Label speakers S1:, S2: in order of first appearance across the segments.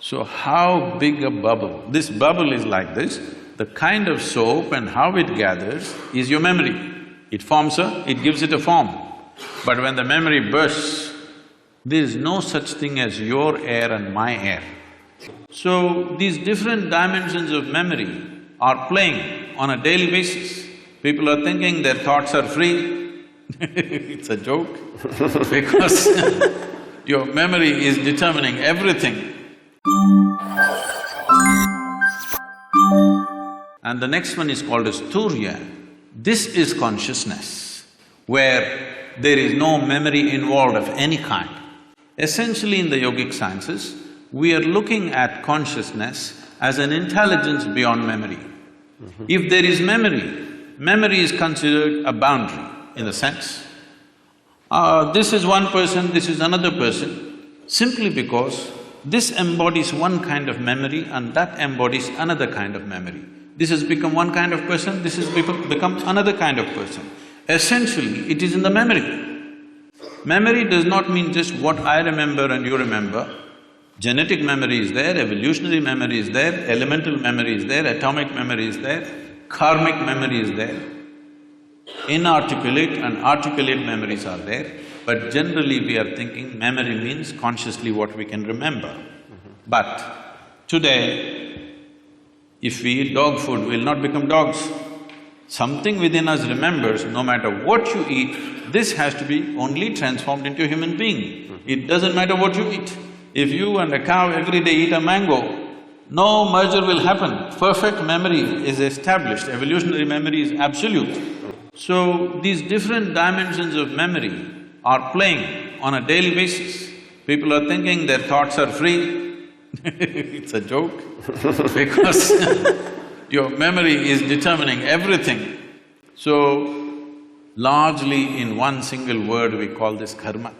S1: So how big a bubble? This bubble is like this, the kind of soap and how it gathers is your memory. It forms it gives it a form. But when the memory bursts, there is no such thing as your air and my air. So these different dimensions of memory are playing on a daily basis. People are thinking their thoughts are free. It's a joke because your memory is determining everything. And the next one is called as Turya. This is consciousness, where there is no memory involved of any kind. Essentially in the yogic sciences, we are looking at consciousness as an intelligence beyond memory. If there is memory, memory is considered a boundary in the sense, this is one person, this is another person, simply because this embodies one kind of memory and that embodies another kind of memory. This has become one kind of person, this has become another kind of person. Essentially, it is in the memory. Memory does not mean just what I remember and you remember. Genetic memory is there, evolutionary memory is there, elemental memory is there, atomic memory is there, karmic memory is there. Inarticulate and articulate memories are there, but generally we are thinking memory means consciously what we can remember. But today, if we eat dog food, we'll not become dogs. Something within us remembers, no matter what you eat, this has to be only transformed into a human being. It doesn't matter what you eat. If you and a cow every day eat a mango, no merger will happen. Perfect memory is established, evolutionary memory is absolute. So, these different dimensions of memory are playing on a daily basis. People are thinking their thoughts are free. It's a joke because your memory is determining everything. So, largely in one single word we call this karma.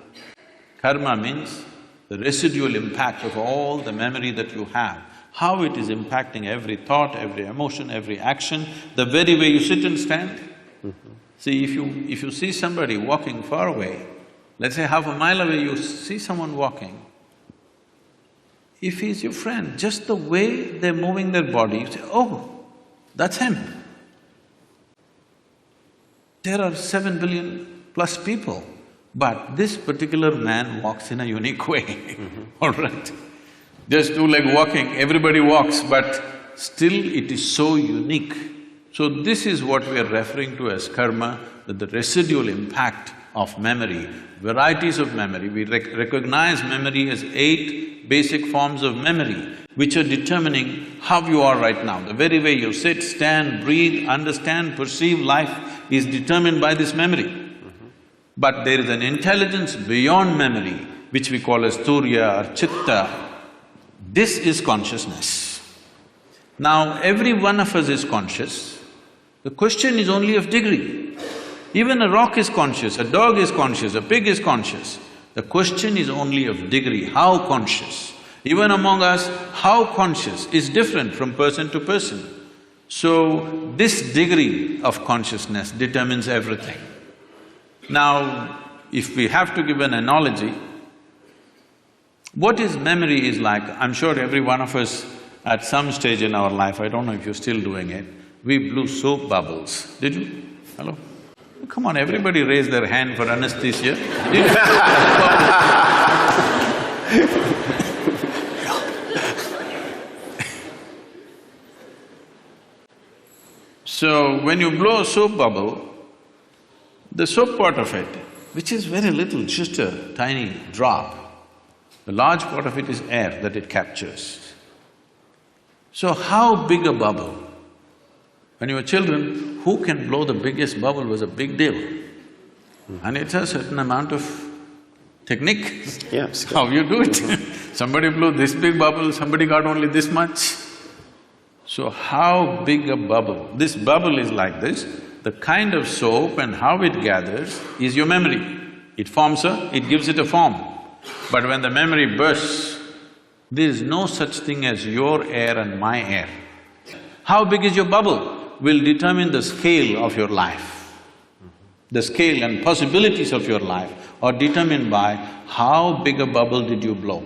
S1: Karma means the residual impact of all the memory that you have, how it is impacting every thought, every emotion, every action, the very way you sit and stand. See, if you see somebody walking far away, let's say half a mile away you see someone walking, if he's your friend, just the way they're moving their body, you say, oh, that's him. There are 7 billion plus people, but this particular man walks in a unique way, all right? Just two-leg walking, everybody walks, but still it is so unique. So this is what we are referring to as karma, that the residual impact of memory, varieties of memory. We recognize memory as 8 basic forms of memory, which are determining how you are right now. The very way you sit, stand, breathe, understand, perceive life is determined by this memory. But there is an intelligence beyond memory, which we call as Turya or Chitta. This is consciousness. Now, every one of us is conscious. The question is only of degree. Even a rock is conscious, a dog is conscious, a pig is conscious. The question is only of degree, how conscious. Even among us, how conscious is different from person to person. So, this degree of consciousness determines everything. Now, if we have to give an analogy, what is memory is like, I'm sure every one of us at some stage in our life, I don't know if you're still doing it, we blew soap bubbles. Did you? Hello? Come on, everybody raise their hand for anesthesia. Did you? So, when you blow a soap bubble, the soap part of it, which is very little, just a tiny drop, the large part of it is air that it captures. So how big a bubble? When you were children, who can blow the biggest bubble was a big deal. And it's a certain amount of technique.
S2: Yeah.
S1: How you do it. Somebody blew this big bubble, somebody got only this much. So how big a bubble? This bubble is like this, the kind of soap and how it gathers is your memory. It forms it gives it a form. But when the memory bursts, there is no such thing as your air and my air. How big is your bubble will determine the scale of your life. The scale and possibilities of your life are determined by how big a bubble did you blow.